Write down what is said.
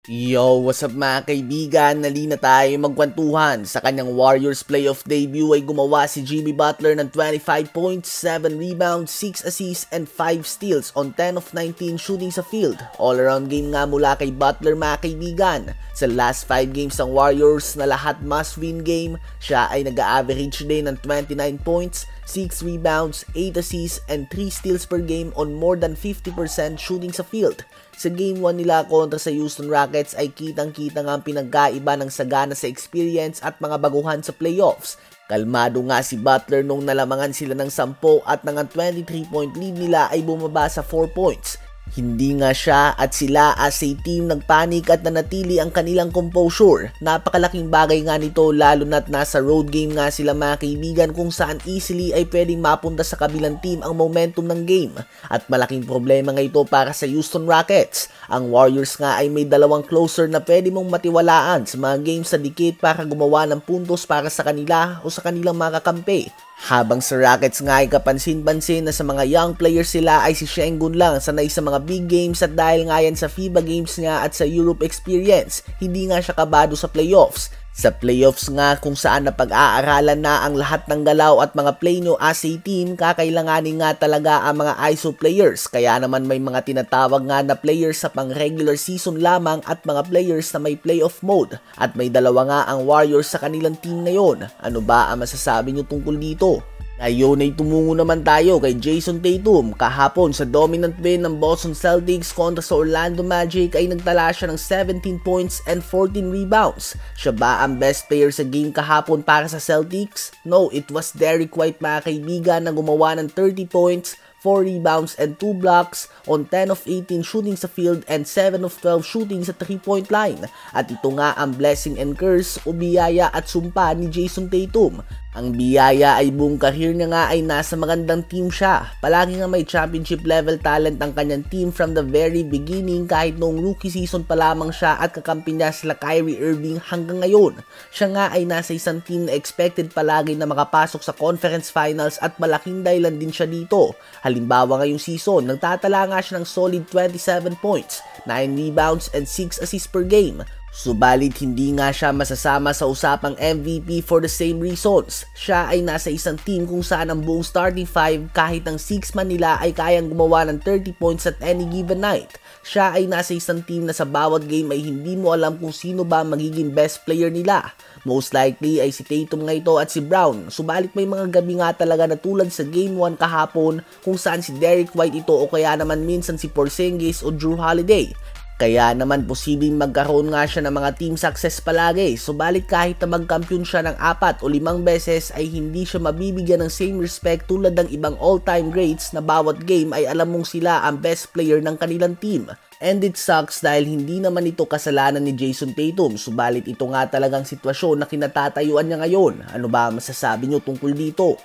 Yo, what's up mga kaibigan? Nalina tayo magkwentuhan. Sa kanyang Warriors playoff debut ay gumawa si Jimmy Butler ng 25 points, 7 rebounds, 6 assists, and 5 steals on 10 of 19 shooting sa field. All-around game nga mula kay Butler mga kaibigan. Sa last 5 games ng Warriors na lahat must-win game, siya ay nag-average din ng 29 points, 6 rebounds, 8 assists, and 3 steals per game on more than 50% shooting sa field. Sa Game 1 nila kontra sa Houston Rockets ay kitang-kita nga ang pinagkaiba ng sagana sa experience at mga baguhan sa playoffs. Kalmado nga si Butler nung nalamangan sila ng 10 at ng 23-point lead nila ay bumaba sa 4 points. Hindi nga siya at sila as a team nagpanik at nanatili ang kanilang composure. Napakalaking bagay nga nito lalo na't nasa road game nga sila mga kaibigan kung saan easily ay pwedeng mapunta sa kabilang team ang momentum ng game. At malaking problema nga ito para sa Houston Rockets. Ang Warriors nga ay may dalawang closer na pwede mong matiwalaan sa mga games sa dikit para gumawa ng puntos para sa kanila o sa kanilang mga kakampi. Habang sa Rockets nga ay kapansin-pansin na sa mga young players sila ay si Sengun lang sanay sa mga big games at dahil nga yan sa FIBA games nga at sa Europe experience, hindi nga siya kabado sa playoffs. Sa playoffs nga kung saan napag-aaralan na ang lahat ng galaw at mga play nyo as a team, kakailanganin nga talaga ang mga ISO players. Kaya naman may mga tinatawag nga na players sa pang regular season lamang at mga players na may playoff mode. At may dalawa nga ang Warriors sa kanilang team ngayon. Ano ba ang masasabi nyo tungkol dito? Ngayon ay tumungo naman tayo kay Jayson Tatum. Kahapon sa dominant win ng Boston Celtics kontra sa Orlando Magic ay nagtala siya ng 17 points and 14 rebounds. Siya ba ang best player sa game kahapon para sa Celtics? No, it was Derrick White mga kaibigan na gumawa ng 30 points, 4 rebounds and 2 blocks on 10 of 18 shooting sa field and 7 of 12 shooting sa 3-point line. At ito nga ang blessing and curse o biyaya at sumpa ni Jayson Tatum. Ang biyaya ay buong career niya nga ay nasa magandang team siya. Palagi nga may championship level talent ang kanyang team from the very beginning kahit noong rookie season pa lamang siya at kakampi niya sila Kyrie Irving hanggang ngayon. Siya nga ay nasa isang team na expected palagi na makapasok sa conference finals at malaking dahilan din siya dito. Halimbawa ngayong season, nagtatala nga siya ng solid 27 points, 9 rebounds and 6 assists per game. Subalit hindi nga siya masasama sa usapang MVP for the same reasons. Siya ay nasa isang team kung saan ang buong starting 5 kahit ang 6 man nila ay kayang gumawa ng 30 points at any given night. Siya ay nasa isang team na sa bawat game ay hindi mo alam kung sino ba magiging best player nila. Most likely ay si Tatum nga ito at si Brown. Subalit may mga gabi nga talaga na tulad sa Game 1 kahapon kung saan si Derrick White ito o kaya naman minsan si Porzingis o Jrue Holiday. Kaya naman posibleng magkaroon nga siya ng mga team success palagi. Subalit kahit na magkampiyon siya ng 4 o 5 beses ay hindi siya mabibigyan ng same respect tulad ng ibang all-time greats na bawat game ay alam mong sila ang best player ng kanilang team. And it sucks dahil hindi naman ito kasalanan ni Jayson Tatum. Subalit ito nga talagang sitwasyon na kinatatayuan niya ngayon. Ano ba masasabi nyo tungkol dito?